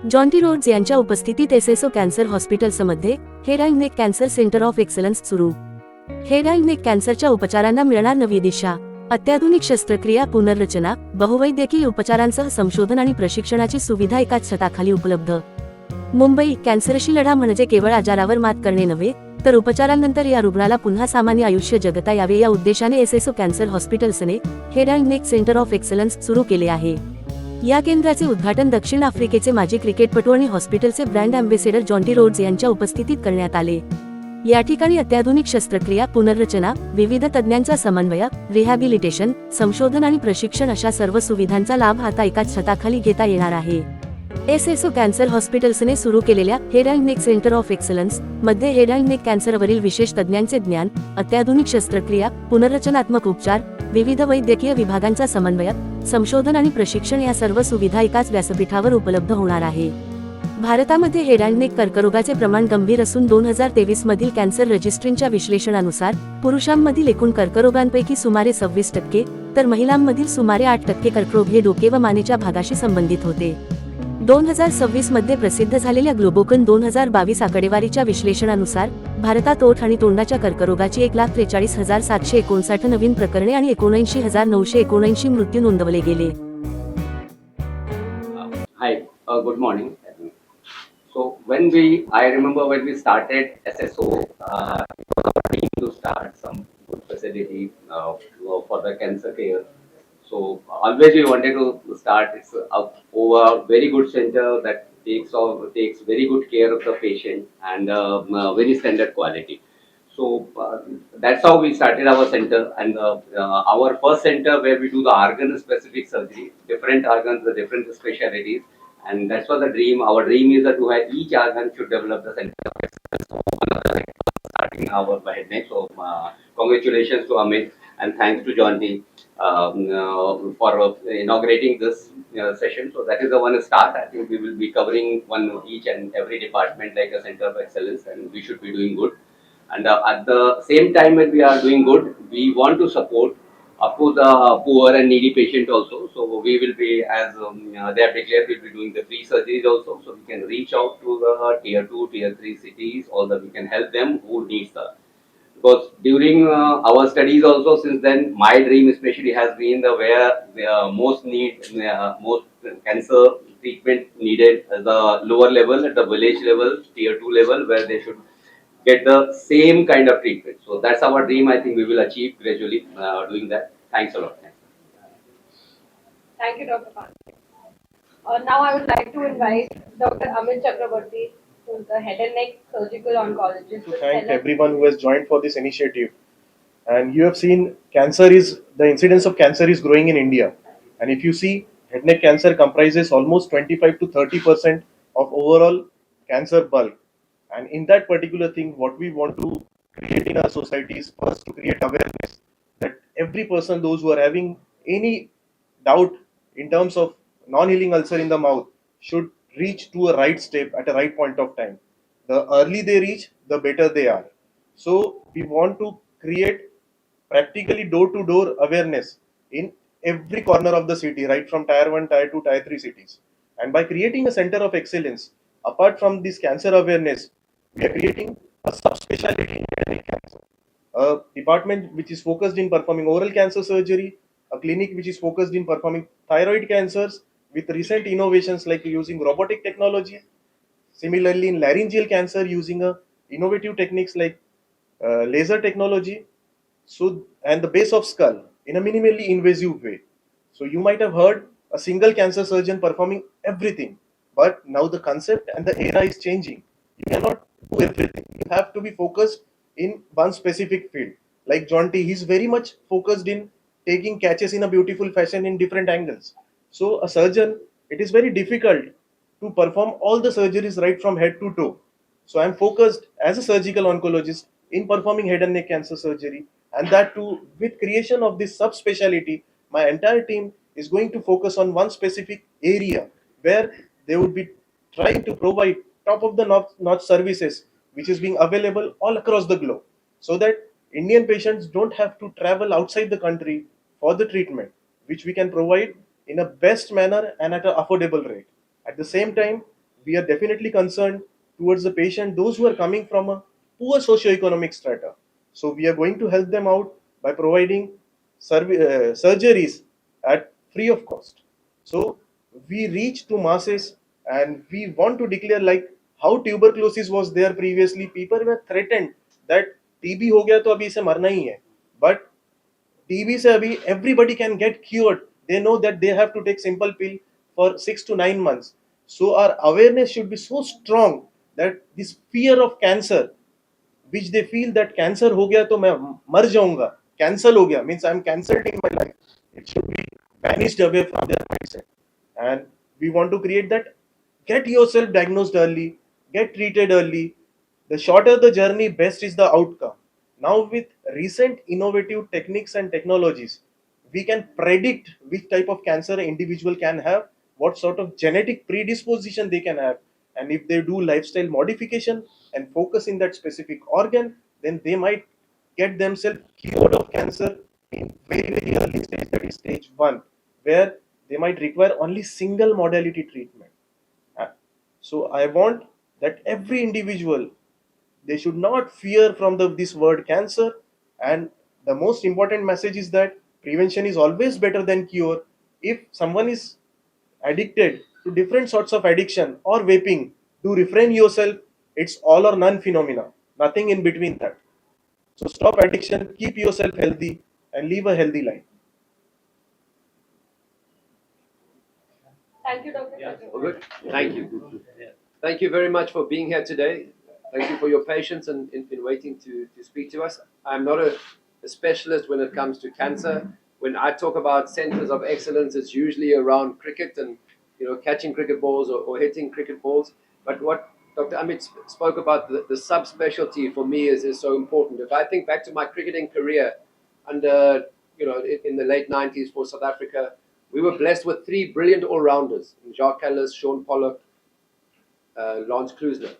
Jonty Rhodes यांच्या उपस्थितीत SSO cancer हॉस्पिटल्समध्ये head and neck cancer centre of excellence सुरू. हेड अँड नेक कॅन्सरच्या उपचारांना मिळणार नवी दिशा. अत्याधुनिक शस्त्रक्रिया, पुनर्रचना, बहुवैद्यकीय उपचारांसह संशोधन आणि प्रशिक्षणाची सुविधा एकाच छताखाली उपलब्ध. मुंबई. कॅन्सरशी लढा म्हणजे केवळ आजारावर मात करणे नव्हे, तर उपचारांनंतर या रुग्णाला पुन्हा सामान्य आयुष्य जगता यावे या उद्देशाने एसएसओ कॅन्सर हॉस्पिटल्सने head and neck centre of excellence सुरू केले आहे. या केंद्राचे उद्घाटन दक्षिण आफ्रिकेचे माजी क्रिकेटपटू आणि हॉस्पिटलचे ब्रँड अँबेसेडर जॉन्टी रोड्स यांच्या उपस्थितीत करण्यात आले. या ठिकाणी अत्याधुनिक शस्त्रक्रिया, पुनर्रचना, विविध तज्ञांचा समन्वय, रिहॅबिलिटेशन, संशोधन आणि प्रशिक्षण अशा सर्व सुविधांचा लाभ आता एकाच छताखाली घेता येणार आहे. एसएसओ कॅन्सर हॉस्पिटल्सने सुरू केलेल्या head and neck centre of excellence मध्ये हेड अँड नेक कॅन्सरवरील विशेष तज्ञांचे ज्ञान, अत्याधुनिक शस्त्रक्रिया, पुनर्रचनात्मक उपचार, विविध वैद्यकीय विभागांचा समन्वय, संशोधन आणि प्रशिक्षण या सर्व सुविधा एकाच व्यासपीठावर उपलब्ध होणार आहे. भारतामध्ये हेड अँड नेक कर्करोगाचे प्रमाण गंभीर असून 2023 मधील कॅन्सर रजिस्ट्रींच्या विश्लेषणानुसार पुरुषांमधील एकूण कर्करोगांपैकी सुमारे 26%, तर महिलांमधील सुमारे 8% कर्करोग हे डोके व मानेच्या भागाशी संबंधित होते. 2026 मध्ये प्रसिद्ध झालेल्या ग्लोबोकन 2022 आकडेवारीच्या विश्लेषणानुसार भारतात ओठ आणि तोंडाच्या कर्करोगाची 1,43,759 नवीन प्रकरणे आणि 79,979 मृत्यू नोंदवले गेले. Hi, good morning. So I remember when we started SSO, it was our dream to start some good facility for the cancer care. So always we wanted to start. It's over very good center that takes very good care of the patient and very standard quality. So that's how we started our center, and our first center where we do the organ specific surgery, different organs, the different specialties, and that's what the dream. Our dream is that to have each organ should develop the center of excellence. So one of the starting our head neck. So congratulations to Amit and thanks to John D. For inaugurating this session. So that is the one start. I think we will be covering each and every department like a center of excellence, and we should be doing good. And at the same time when we are doing good, we want to support up to the poor and needy patient also. So we will be, as they have declared, we'll be doing the free surgeries also. So we can reach out to the tier 2, tier 3 cities, or that we can help them who needs the. Because during our studies also, since then, my dream especially has been where the most cancer treatment needed at the lower level, at the village level, tier 2 level, where they should get the same kind of treatment. So that's our dream. I think we will achieve gradually doing that. Thanks a lot. Thank you, Dr. Pandey. Now I would like to invite Dr. Amit Chakraborty, who is the head and neck surgical oncologist. To thank everyone who has joined for this initiative. And you have seen the incidence of cancer is growing in India. And if you see, head neck cancer comprises almost 25 to 30% of overall cancer bulk. And in that particular thing, what we want to create in our society is first to create awareness that every person, those who are having any doubt in terms of non-healing ulcer in the mouth, should reach to a right step at a right point of time. The early they reach, the better they are. So we want to create practically door-to-door awareness in every corner of the city, right from tier 1, tier 2, tier 3 cities. And by creating a center of excellence, apart from this cancer awareness, we are creating a subspecialty in head and neck cancer. A department which is focused in performing oral cancer surgery, a clinic which is focused in performing thyroid cancers with recent innovations like using robotic technology. Similarly, in laryngeal cancer, using innovative techniques like laser technology, and the base of skull in a minimally invasive way. So you might have heard a single cancer surgeon performing everything, but now the concept and the era is changing. You cannot do everything. You have to be focused in one specific field. Like John T, he's very much focused in taking catches in a beautiful fashion in different angles. So a surgeon, it is very difficult to perform all the surgeries right from head to toe. So I'm focused as a surgical oncologist in performing head and neck cancer surgery, and that too with creation of this subspecialty. My entire team is going to focus on one specific area where they would be trying to provide top of the notch services which is being available all across the globe, so that Indian patients don't have to travel outside the country for the treatment, which we can provide in a best manner and at an affordable rate. At the same time, we are definitely concerned towards the patient, those who are coming from a poor socioeconomic strata. So we are going to help them out by providing surgeries at free of cost. So we reach to masses, and we want to declare, like how tuberculosis was there previously. People were threatened that TB हो गया तो अभी इसे मरना ही है, but TB से अभी everybody can get cured. They know that they have to take simple pill for 6 to 9 months. So our awareness should be so strong that this fear of cancer, which they feel that cancer हो गया तो मैं मर जाऊंगा, cancel हो गया means I'm cancelled in my life, it should be vanished away from their mindset. And we want to create that, get yourself diagnosed early, get treated early. The shorter the journey, best is the outcome. Now with recent innovative techniques and technologies, we can predict which type of cancer an individual can have, what sort of genetic predisposition they can have, and if they do lifestyle modification and focus in that specific organ, then they might get themselves cured of cancer in very very early stage, that is stage 1, where they might require only single modality treatment. So I want that every individual, they should not fear from this word cancer. And the most important message is that prevention is always better than cure. If someone is addicted to different sorts of addiction or vaping, do refrain yourself. It's all or none phenomena, nothing in between that. So stop addiction, keep yourself healthy, and live a healthy life. Thank you, Dr. Yeah. Chakraborty. Well, good. Thank you. Thank you very much for being here today. Thank you for your patience and in waiting to speak to us. I'm not a specialist when it comes to cancer. When I talk about centers of excellence, it's usually around cricket and catching cricket balls or hitting cricket balls. But what Dr. Amit spoke about, the subspecialty for me is so important. If I think back to my cricketing career under in the late 90s for South Africa, we were blessed with 3 brilliant all-rounders: Jacques Kallis, Sean Pollock, Lance Klusener.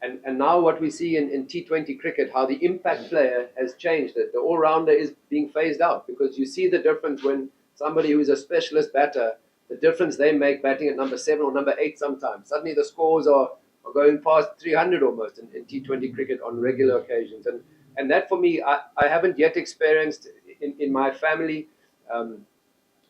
And now what we see in T20 cricket, how the impact player has changed. That the all-rounder is being phased out, because you see the difference when somebody who is a specialist batter, the difference they make batting at number 7 or number 8 sometimes. Suddenly the scores are going past 300 almost in T20 cricket on regular occasions. And that for me, I haven't yet experienced in my family,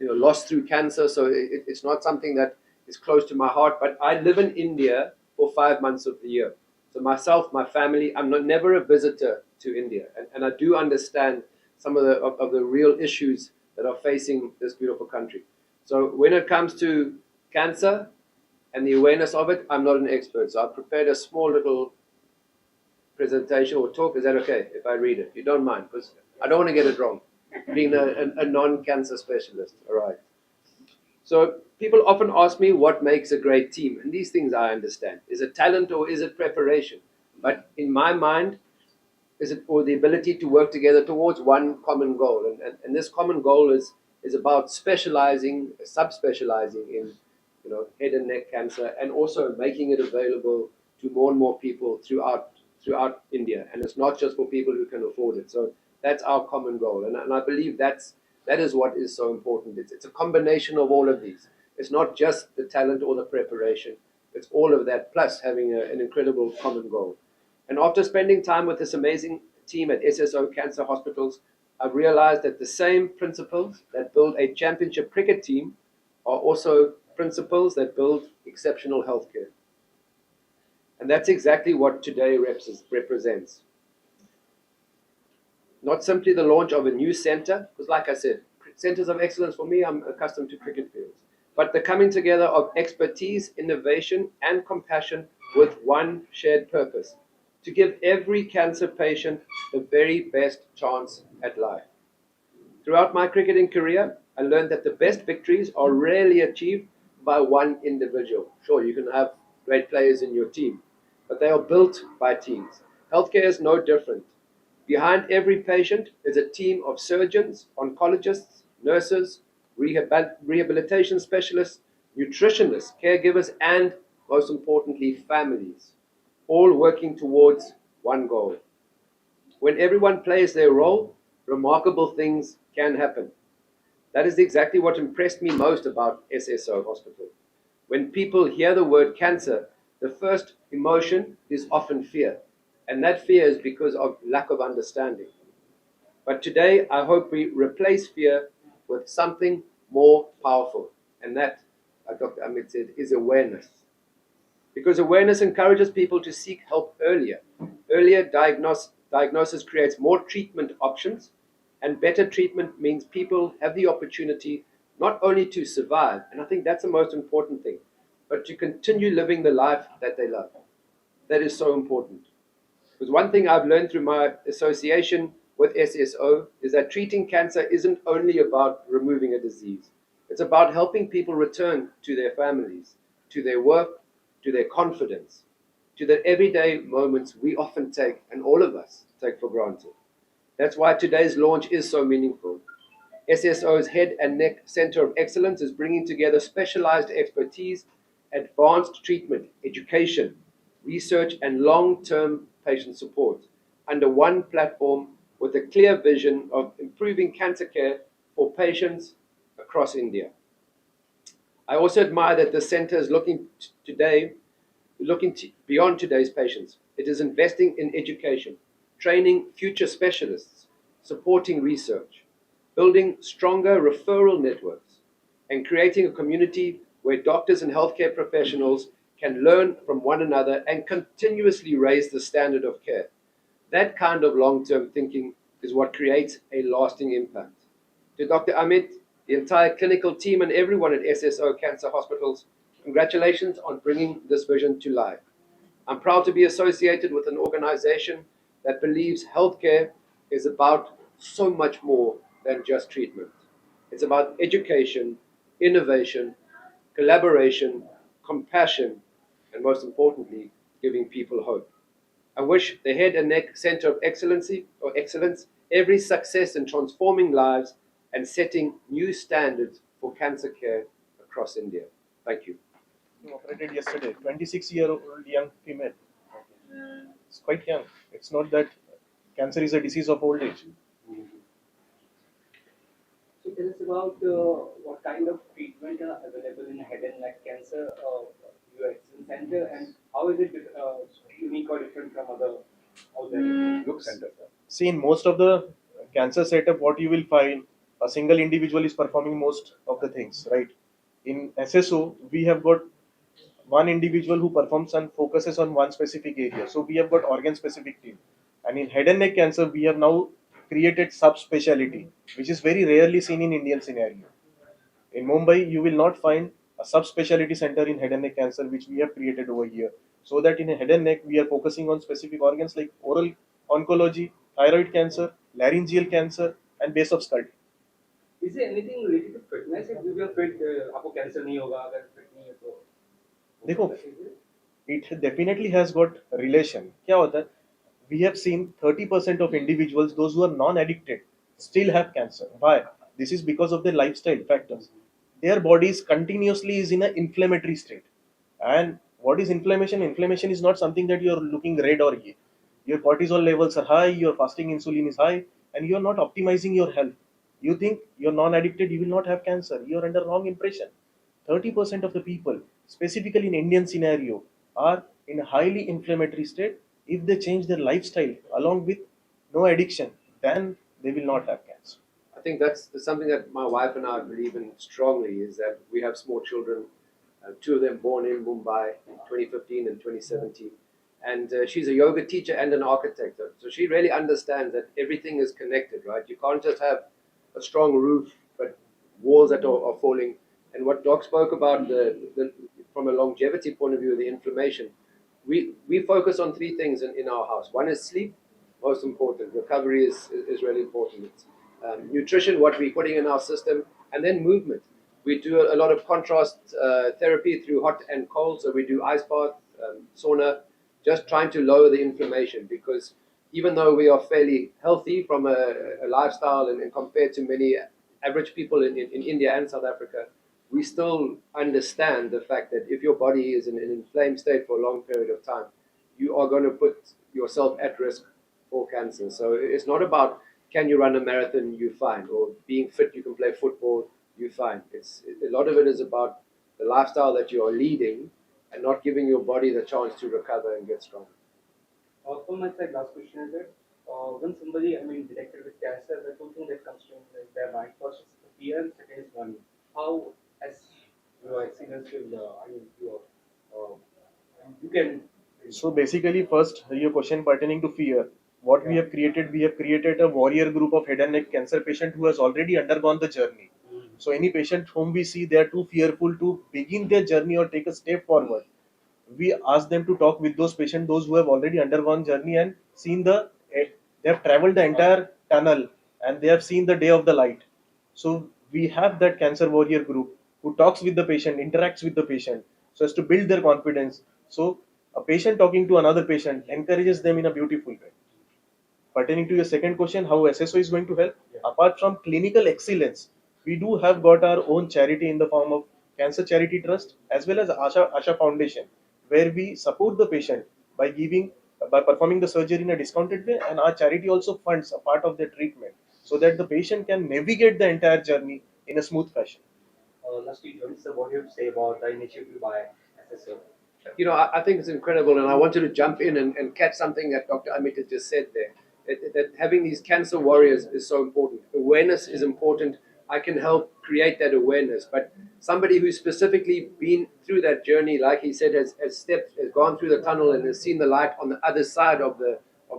lost through cancer. So it's not something that is close to my heart. But I live in India for 5 months of the year. So myself, my family, I'm never a visitor to India. And I do understand some of the real issues that are facing this beautiful country. So when it comes to cancer and the awareness of it, I'm not an expert. So I've prepared a small little presentation or talk. Is that okay if I read it? You don't mind? Because I don't want to get it wrong, being a non-cancer specialist. All right. So people often ask me what makes a great team, and these things I understand. Is it talent or is it preparation? But in my mind, is it or the ability to work together towards one common goal? And this common goal is about specializing, subspecializing in head and neck cancer, and also making it available to more and more people throughout India. And it's not just for people who can afford it. So that's our common goal, and I believe that is what is so important. It's a combination of all of these. It's not just the talent or the preparation. It's all of that, plus having an incredible common goal. And after spending time with this amazing team at SSO Cancer Hospitals, I've realized that the same principles that build a championship cricket team are also principles that build exceptional healthcare. And that's exactly what today represents. Not simply the launch of a new center, because like I said, centers of excellence for me, I'm accustomed to cricket fields, but the coming together of expertise, innovation, and compassion with one shared purpose: to give every cancer patient the very best chance at life. Throughout my cricketing career, I learned that the best victories are rarely achieved by one individual. Sure, you can have great players in your team, but they are built by teams. Healthcare is no different. Behind every patient is a team of surgeons, oncologists, nurses, rehabilitation specialists, nutritionists, caregivers, and most importantly, families, all working towards one goal. When everyone plays their role, remarkable things can happen. That is exactly what impressed me most about SSO Hospital. When people hear the word cancer, The first emotion is often fear, and that fear is because of lack of understanding. But today, I hope we replace fear with something more powerful, and that, Dr. Amit said, is awareness. Because awareness encourages people to seek help earlier. Earlier diagnosis creates more treatment options, and better treatment means people have the opportunity not only to survive, and I think that's the most important thing, but to continue living the life that they love. That is so important. Because one thing I've learned through my association with SSO is that treating cancer isn't only about removing a disease. It's about helping people return to their families, to their work, to their confidence, to the everyday moments we often take, and all of us take for granted. That's why today's launch is so meaningful. SSO's Head and Neck Center of Excellence is bringing together specialized expertise, advanced treatment, education, research, and long-term patient support under one platform with a clear vision of improving cancer care for patients across India. I also admire that the center is looking beyond today's patients. It is investing in education, training future specialists, supporting research, building stronger referral networks, and creating a community where doctors and healthcare professionals can learn from one another and continuously raise the standard of care. That kind of long-term thinking is what creates a lasting impact. To Dr. Amit, the entire clinical team, and everyone at SSO Cancer Hospitals, congratulations on bringing this vision to life. I'm proud to be associated with an organization that believes healthcare is about so much more than just treatment. It's about education, innovation, collaboration, compassion, and most importantly, giving people hope. I wish the Head and Neck Center of Excellence every success in transforming lives and setting new standards for cancer care across India. Thank you. Operated yesterday, 26-year-old young female. It's quite young. It's not that cancer is a disease of old age. So tell us about what kind of treatment are available in head and neck cancer your excellence center, and how is it unique or different from other out there? Look center. See, in most of the cancer setup, what you will find, a single individual is performing most of the things, right? In SSO, we have got one individual who performs and focuses on one specific area. So we have got organ-specific team. And in head and neck cancer, we have now created subspecialty, which is very rarely seen in Indian scenario. In Mumbai, you will not find a subspecialty center in head and neck cancer, which we have created over here. So that in a head and neck, we are focusing on specific organs like oral oncology, thyroid cancer, laryngeal cancer, and base of skull. Is there anything related to fitness? If you will fit, आपको cancer नहीं होगा अगर fit नहीं है तो. देखो, it definitely has got relation. क्या होता है? We have seen 30% of individuals, those who are non-addicted, still have cancer. Why? This is because of their lifestyle factors. Their bodies continuously is in an inflammatory state. And what is inflammation? Inflammation is not something that you are looking red or yellow. Your cortisol levels are high, your fasting insulin is high, and you are not optimizing your health. You think you're non-addicted, you will not have cancer. You are under wrong impression. 30% of the people, specifically in Indian scenario, are in a highly inflammatory state. If they change their lifestyle along with no addiction, then they will not have cancer. I think that's something that my wife and I believe in strongly, is that we have small children, two of them born in Mumbai in 2015 and 2017. And she's a yoga teacher and an architect. So she really understands that everything is connected, right? You can't just have a strong roof, but walls that are falling. And what Doc spoke about, from a longevity point of view, the inflammation, we focus on three things in our house. One is sleep, most important. Recovery is really important. Nutrition, what we're putting in our system, and then movement. We do a lot of contrast therapy through hot and cold. So we do ice bath, sauna, just trying to lower the inflammation, because even though we are fairly healthy from a lifestyle and compared to many average people in India and South Africa, we still understand the fact that if your body is in an inflamed state for a long period of time, you are going to put yourself at risk for cancer. So it's not about can you run a marathon, you're fine, or being fit, you can play football, you're fine. A lot of it is about the lifestyle that you are leading and not giving your body the chance to recover and get strong. From my side, last question is that when somebody, detected with cancer, the two things that comes to their mind first is fear and second is money. How, as your experience will, you can. So basically, first your question pertaining to fear. What we have created a warrior group of head and neck cancer patient who has already undergone the journey. So any patient whom we see they are too fearful to begin their journey or take a step forward, we ask them to talk with those patients, those who have already undergone journey and seen they have traveled the entire tunnel and they have seen the day of the light. So we have that cancer warrior group who talks with the patient, interacts with the patient, so as to build their confidence. So a patient talking to another patient encourages them in a beautiful way. Pertaining to your second question, how SSO is going to help? Apart from clinical excellence, we do have got our own charity in the form of Cancer Charity Trust as well as Asha Foundation, where we support the patient by performing the surgery in a discounted way, and our charity also funds a part of their treatment so that the patient can navigate the entire journey in a smooth fashion. Lastly, Johnny, sir, what do you have to say about the initiative by SSO? I think it's incredible, and I wanted to jump in and catch something that Dr. Amit had just said there. That having these cancer warriors is so important. Awareness is important. I can help create that awareness, but somebody who's specifically been through that journey, like he said, has gone through the tunnel and has seen the light on the other side of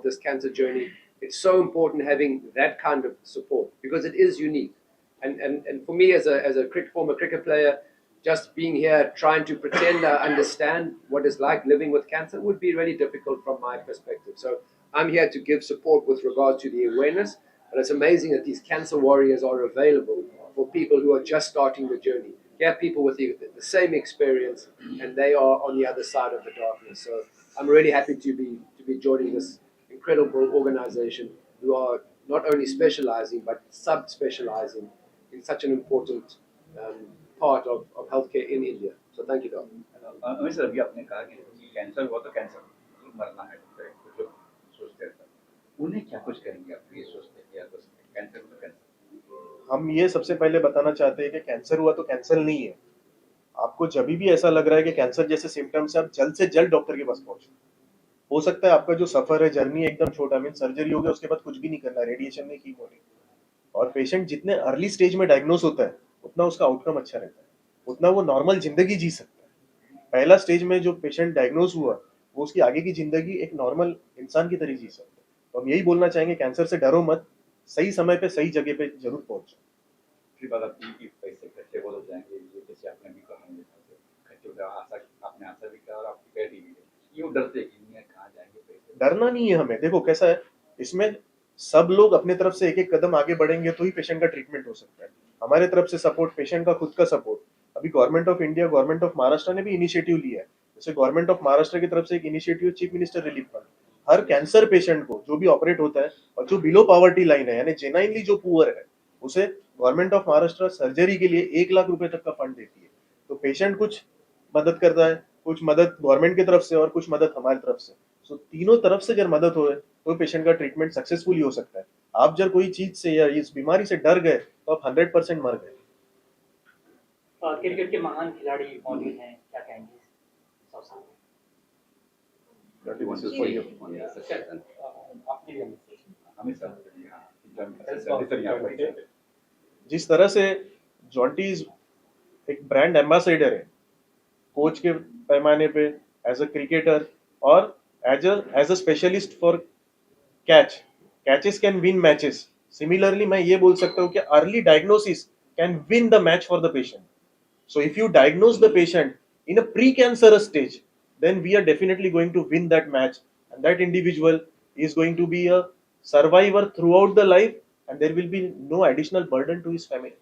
this cancer journey. It's so important having that kind of support because it is unique. And for me, as a former cricket player, just being here trying to pretend I understand what it's like living with cancer would be really difficult from my perspective. So I'm here to give support with regard to the awareness. But it's amazing that these cancer warriors are available for people who are just starting the journey. You have people with the same experience, and they are on the other side of the darkness. So I'm really happy to be joining this incredible organization who are not only specializing but sub-specializing in such an important part of healthcare in India. So thank you, Doctor. Amit sir अभी आपने कहा कि cancer हुआ तो cancer मरना है कुछ लोग सोचते हैं उन्हें क्या कुछ करेंगे आप ये सोचते हैं या कैंसर हुआ तो कैंसर हम ये सबसे पहले बताना चाहते हैं कि कैंसर हुआ तो कैंसर नहीं है. आपको जब भी ऐसा लग रहा है कि कैंसर जैसे सिम्टम्स है आप जल्द से जल्द डॉक्टर के पास पहुंचो. हो सकता है आपका जो सफर है जर्नी एकदम छोटा सर्जरी हो गया उसके बाद कुछ भी नहीं करना, रेडिएशन नहीं, कीमो नहीं. और पेशेंट जितने अर्ली स्टेज में डायग्नोस होता है उतना उसका आउटकम अच्छा रहता है, उतना वो नॉर्मल जिंदगी जी सकता है. पहला स्टेज में जो पेशेंट डायग्नोस हुआ वो उसकी आगे की जिंदगी एक नॉर्मल इंसान की तरह जी सकता है. तो हम यही बोलना चाहेंगे कैंसर से डरो मत, सही समय पे सही जगह पे जरूर पहुंचो. फिर बात आपकी पैसे खर्चे बहुत हो जाएंगे ये जैसे आपने भी कहा खर्चे हो आशा आपने आंसर भी किया और आपकी कह दी क्यों डरते कि नहीं कहाँ जाएंगे पैसे. डरना नहीं है हमें. देखो कैसा है, इसमें सब लोग अपने तरफ से एक एक कदम आगे बढ़ेंगे तो ही पेशेंट का ट्रीटमेंट हो सकता है. हमारे तरफ से सपोर्ट, पेशेंट का खुद का सपोर्ट. अभी government of India, government of Maharashtra ने भी इनिशिएटिव लिया है. जैसे गवर्नमेंट ऑफ महाराष्ट्र की तरफ से एक initiative chief minister relief fund, हर कैंसर पेशेंट को जो भी ऑपरेट होता है और जो बिलो पॉवर्टी लाइन है यानी जेन्युइनली जो पुअर है उसे गवर्नमेंट ऑफ महाराष्ट्र सर्जरी के लिए 1 लाख रुपए तक का फंड देती है. तो पेशेंट कुछ मदद करता है, कुछ मदद गवर्नमेंट की तरफ से और कुछ मदद हमारी तरफ से. सो तीनों तरफ से अगर मदद हो तो पेशेंट का ट्रीटमेंट सक्सेसफुली हो सकता है. आप जब कोई चीज से या इस बीमारी से डर गए तो आप 100% मर गए. क्रिकेट के महान खिलाड़ी मौजूद हैं, क्या कहेंगे? जिस तरह से जॉन्टीज एक ब्रांड एम्बेसडर है कोच के पैमाने पे, एज अ क्रिकेटर और as a specialist for catches can win matches. Similarly मैं ये बोल सकता हूँ कि early diagnosis can win the match for the patient. So if you diagnose the patient in a pre-cancerous stage, then we are definitely going to win that match, and that individual is going to be a survivor throughout the life, and there will be no additional burden to his family.